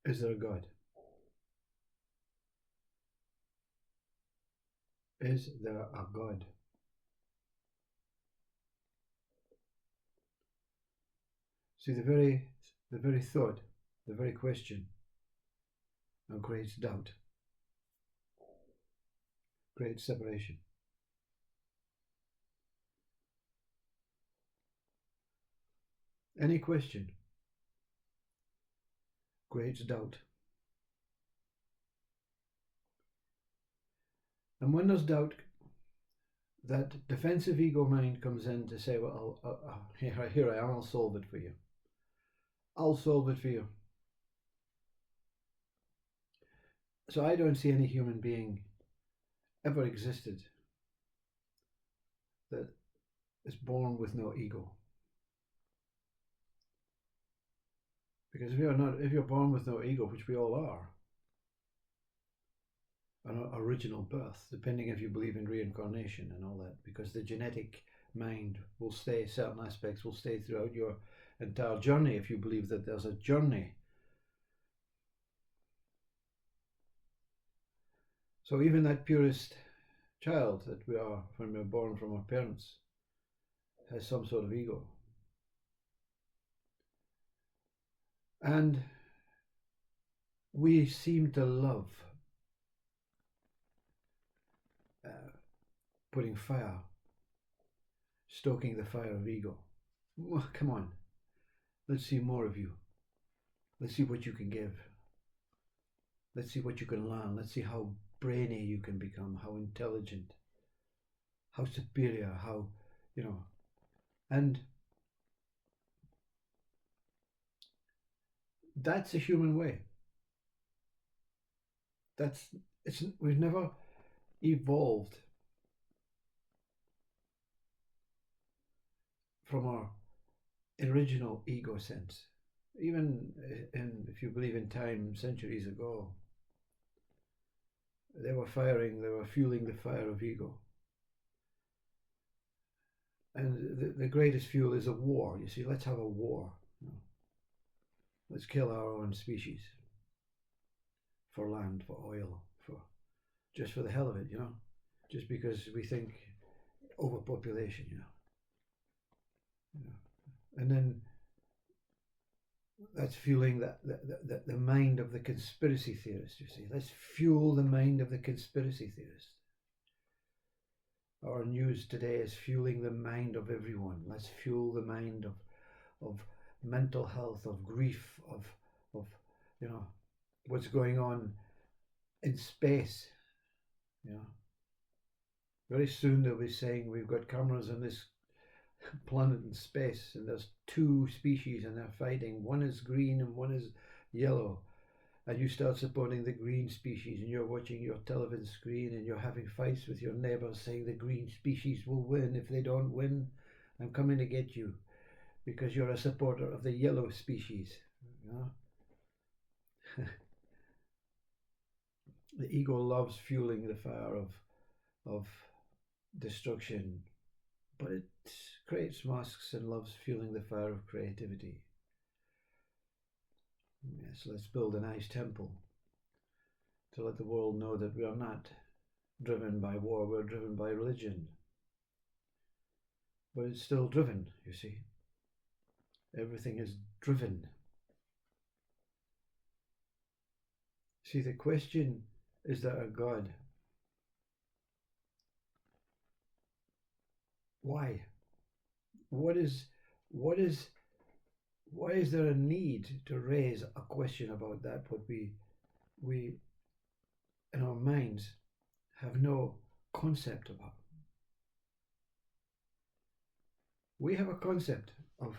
Is there a God? Is there a God? See, the very thought, the very question creates doubt, creates separation. Any question creates doubt. And when there's doubt, that defensive ego mind comes in to say, well, here I am, I'll solve it for you. I'll solve it for you. So I don't see any human being ever existed that is born with no ego. Because if you're born with no ego, which we all are, an original birth, depending if you believe in reincarnation and all that, because the genetic mind will stay, certain aspects will stay throughout your entire journey if you believe that there's a journey. So even that purest child that we are when we're born from our parents has some sort of ego. And we seem to love putting fire, stoking the fire of ego. Well, come on, let's see more of you. Let's see what you can give. Let's see what you can learn. Let's see how brainy you can become, how intelligent, how superior, how, and that's a human way. We've never evolved from our original ego sense. Even if you believe in time centuries ago, they were fueling the fire of ego. And the greatest fuel is a war. You see, let's have a war. Let's kill our own species for land, for oil, just for the hell of it, just because we think overpopulation, and then that's fueling the mind of the conspiracy theorist. You see, let's fuel the mind of the conspiracy theorist. Our news today is fueling the mind of everyone. Let's fuel the mind of mental health, of grief, of what's going on in space. Very soon they'll be saying we've got cameras on this planet in space and there's two species and they're fighting. One is green and one is yellow. And you start supporting the green species and you're watching your television screen and you're having fights with your neighbors saying the green species will win. If they don't win, I'm coming to get you because you're a supporter of the yellow species. The ego loves fueling the fire of destruction, but it creates masks and loves fueling the fire of creativity. Yes, let's build a nice temple to let the world know that we are not driven by war, we're driven by religion. But it's still driven, you see. Everything is driven. See, the question is there a God? Why? Why is there a need to raise a question about that what we in our minds have no concept about? We have a concept of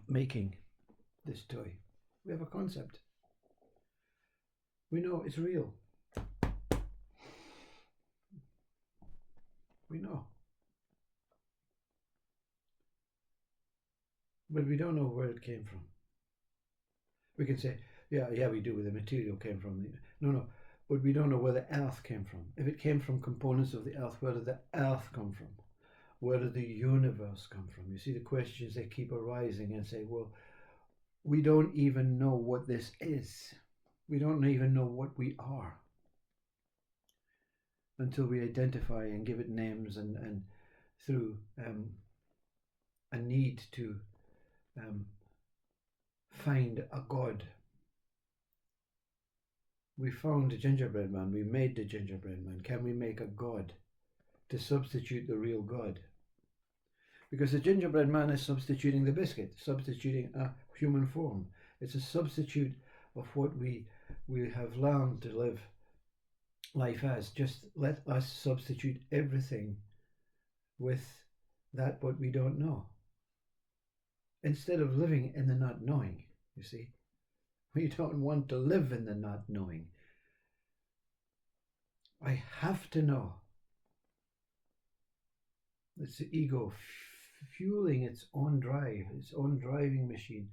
making this toy. We have a concept. We know it's real. We know. But we don't know where it came from. We can say, yeah, we do, where the material came from. No, but we don't know where the earth came from. If it came from components of the earth, where did the earth come from? Where did the universe come from? You see, the questions, they keep arising and say, well, We don't even know what this is. We don't even know what we are until we identify and give it names, and through a need to find a God. We found the gingerbread man, we made the gingerbread man. Can we make a God to substitute the real God? Because the gingerbread man is substituting the biscuit, substituting a human form. It's a substitute of what we have learned to live life as. Just let us substitute everything with that what we don't know. Instead of living in the not knowing, you see. We don't want to live in the not knowing. I have to know. It's the ego fueling its own drive, its own driving machine.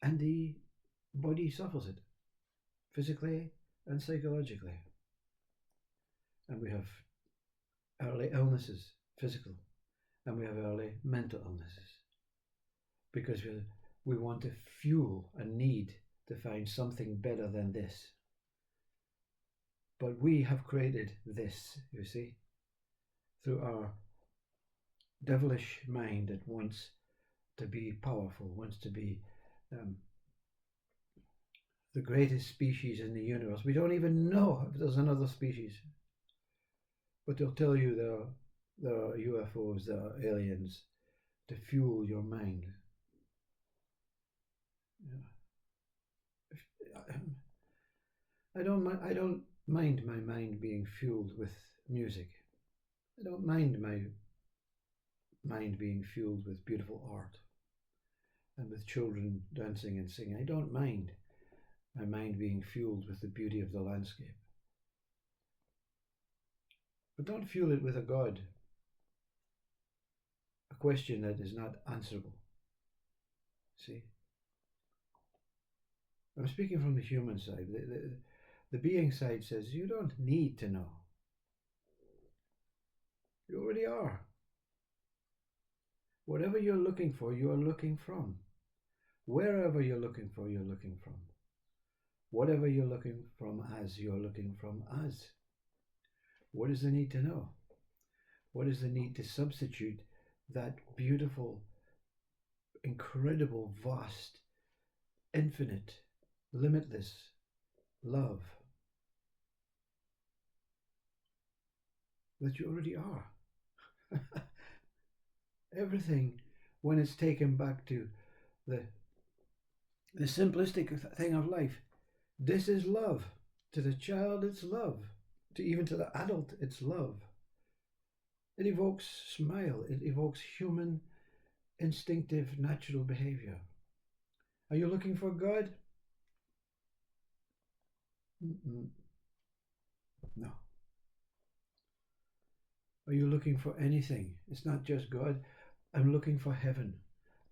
And the body suffers it, physically and psychologically. And we have early illnesses, physical, and we have early mental illnesses. Because we want to fuel a need to find something better than this. But we have created this, you see, through our devilish mind that wants to be powerful, wants to be the greatest species in the universe. We don't even know if there's another species. But they'll tell you there are UFOs, there are aliens to fuel your mind. I don't mind my mind being fueled with music. I don't mind my mind being fueled with beautiful art and with children dancing and singing. I don't mind my mind being fueled with the beauty of the landscape. But don't fuel it with a God, a question that is not answerable. See? I'm speaking from the human side. The being side says you don't need to know. You already are. Whatever you're looking for, you are looking from. Wherever you're looking for, you're looking from. Whatever you're looking from as, you're looking from as. What is the need to know? What is the need to substitute that beautiful, incredible, vast, infinite, limitless love that you already are? Everything, when it's taken back to the simplistic thing of life, this is love. To the child, it's love. Even to the adult, it's love. It evokes smile. It evokes human, instinctive, natural behavior. Are you looking for God? No. Are you looking for anything? It's not just God. I'm looking for heaven.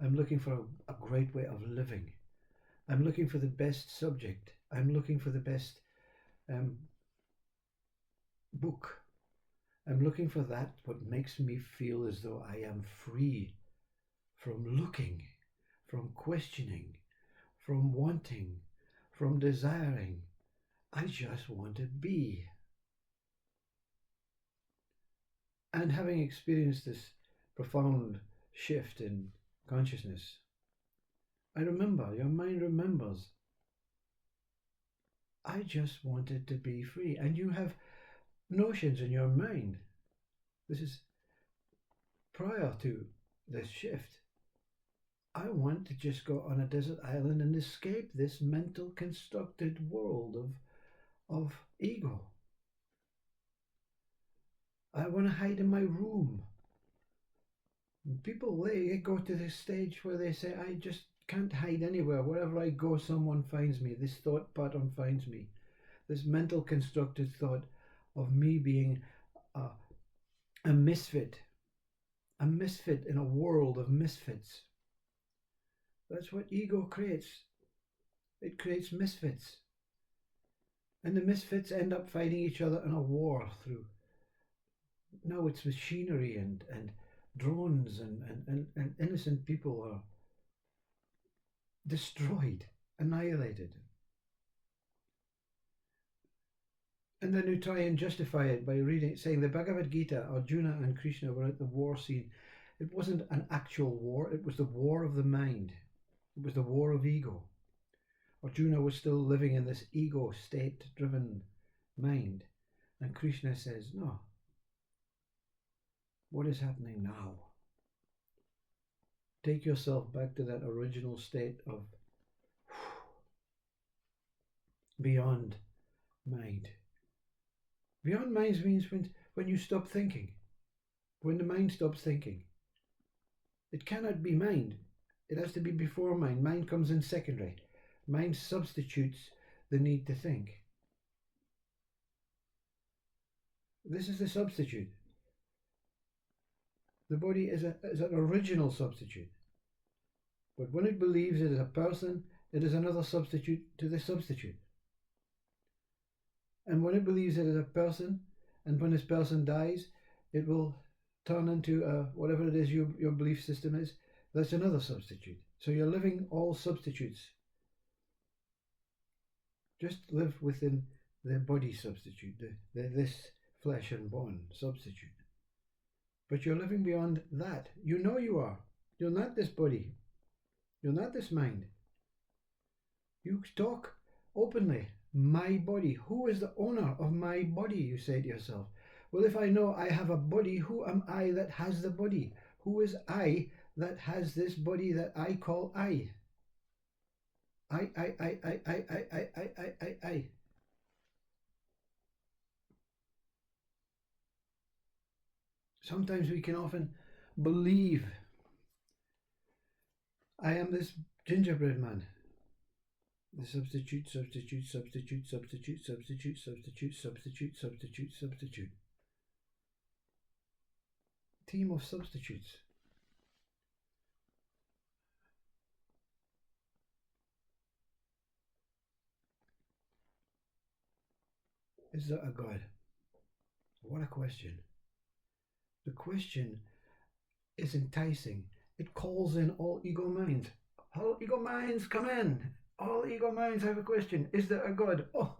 I'm looking for a great way of living. I'm looking for the best subject. I'm looking for the best book. I'm looking for that what makes me feel as though I am free from looking, from questioning, from wanting, from desiring. I just want to be. And having experienced this profound shift in consciousness, I remember, your mind remembers, I just wanted to be free. And you have notions in your mind. This is prior to this shift. I want to just go on a desert island and escape this mental constructed world of ego. I want to hide in my room. People, they go to this stage where they say, I just can't hide anywhere. Wherever I go, someone finds me. This thought pattern finds me. This mental constructed thought of me being a misfit in a world of misfits. That's what ego creates. It creates misfits. And the misfits end up fighting each other in a war through. Now it's machinery and drones and innocent people are destroyed, annihilated. And then you try and justify it by saying the Bhagavad Gita, Arjuna and Krishna were at the war scene. It wasn't an actual war, it was the war of the mind. It was the war of ego. Arjuna was still living in this ego state driven mind. And Krishna says, no. What is happening now? Take yourself back to that original state of beyond mind. Beyond mind means when you stop thinking. When the mind stops thinking. It cannot be mind. It has to be before mind. Mind comes in secondary. Mind substitutes the need to think. This is the substitute. The body is an original substitute. But when it believes it is a person, it is another substitute to the substitute. And when it believes it is a person, and when this person dies, it will turn into whatever it is your belief system is. That's another substitute. So you're living all substitutes. Just live within the body substitute, this flesh and bone substitute. But you're living beyond that. You know you are. You're not this body. You're not this mind. You talk openly. My body. Who is the owner of my body? You say to yourself. Well, if I know I have a body, who am I that has the body? Who is I that has this body that I call I? I. Sometimes we can often believe I am this gingerbread man. The substitute. Team of substitutes. Is there a God? What a question. The question is enticing. It calls in all ego minds. All ego minds, come in. All ego minds have a question. Is there a God? Oh.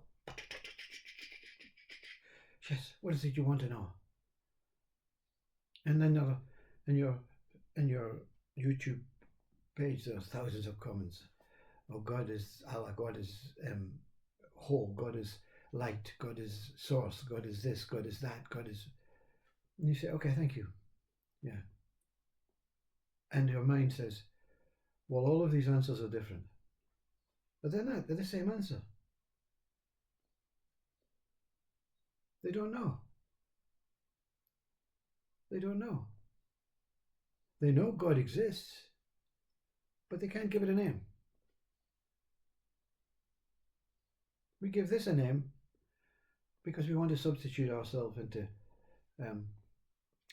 Yes, what is it you want to know? And then in your YouTube page, there's thousands of comments. Oh, God is Allah, God is whole, God is light, God is source, God is this, God is that, God is... And you say, okay, thank you. Yeah. And your mind says, well, all of these answers are different. But they're not. They're the same answer. They don't know. They don't know. They know God exists, but they can't give it a name. We give this a name because we want to substitute ourselves into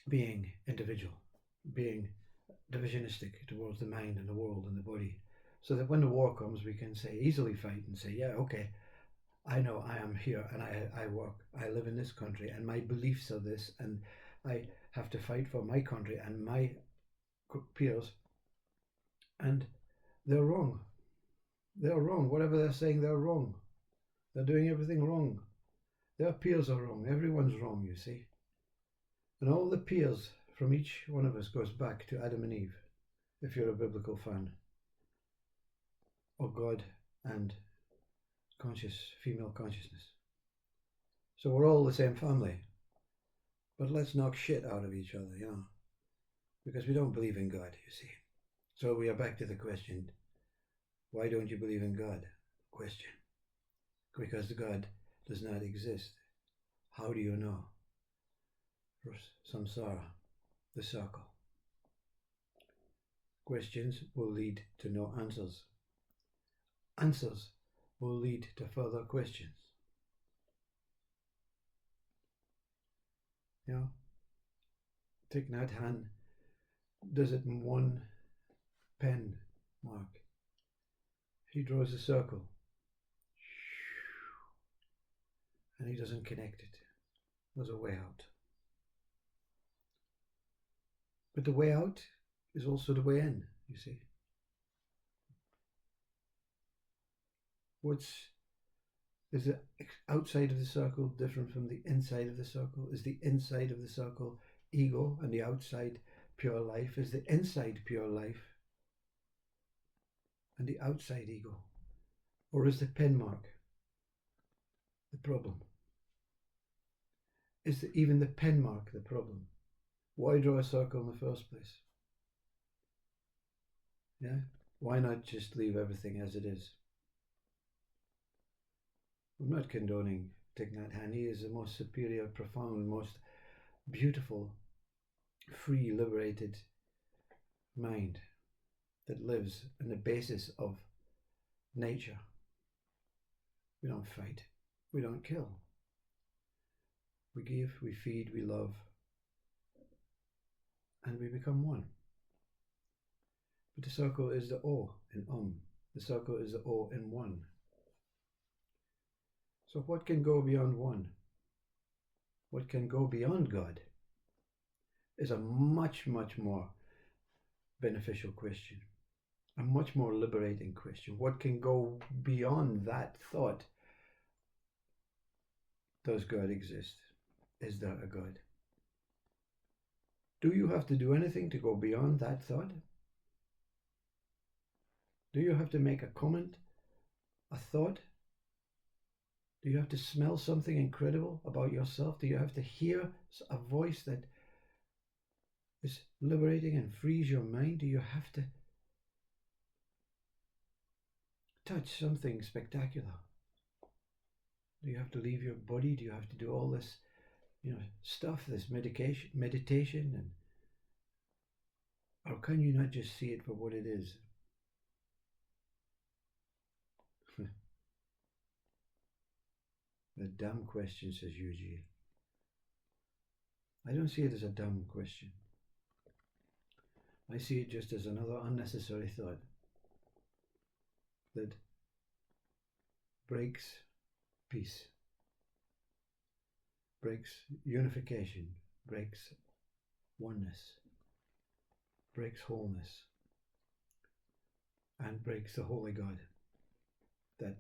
being individual, being divisionistic towards the mind and the world and the body, so that when the war comes we can say easily fight and say, yeah, okay, I know I am here and I work, I live in this country and my beliefs are this and I have to fight for my country and my peers, and they're wrong. They're wrong. Whatever they're saying, they're wrong. They're doing everything wrong. Their peers are wrong. Everyone's wrong, you see. And all the peers from each one of us goes back to Adam and Eve, if you're a biblical fan of God and female consciousness. So we're all the same family. But let's knock shit out of each other, you know, because we don't believe in God, you see. So we are back to the question, why don't you believe in God? Question. Because God does not exist. How do you know? Samsara, the circle. Questions will lead to no answers. Answers will lead to further questions. You know, Thich Nhat Hanh does it in one pen mark. He draws a circle and he doesn't connect it. There's a way out. But the way out is also the way in, you see. Is the outside of the circle different from the inside of the circle? Is the inside of the circle ego and the outside pure life? Is the inside pure life and the outside ego? Or is the pen mark the problem? Is even the pen mark the problem? Why draw a circle in the first place? Yeah? Why not just leave everything as it is? I'm not condoning Thich Nhat Hanh. He is the most superior, profound, most beautiful, free, liberated mind that lives in the basis of nature. We don't fight. We don't kill. We give, we feed, we love, and we become one. But the circle is the O in The circle is the O in one. So what can go beyond one? What can go beyond God is a much, much more beneficial question. A much more liberating question. What can go beyond that thought? Does God exist? Is there a God? Do you have to do anything to go beyond that thought? Do you have to make a comment, a thought? Do you have to smell something incredible about yourself? Do you have to hear a voice that is liberating and frees your mind? Do you have to touch something spectacular? Do you have to leave your body? Do you have to do all this, stuff, this meditation, and or can you not just see it for what it is? A dumb question, says Eugene. I don't see it as a dumb question. I see it just as another unnecessary thought that breaks peace, breaks unification, breaks oneness, breaks wholeness, and breaks the holy God that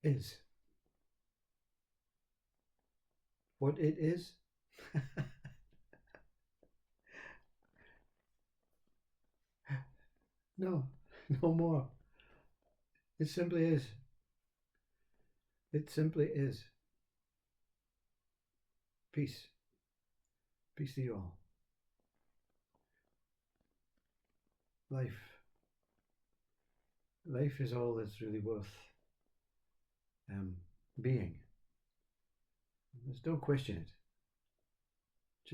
is. What it is? No, no more. It simply is. It simply is. Peace. Peace to you all. Life. Life is all that's really worth being. There's no question it.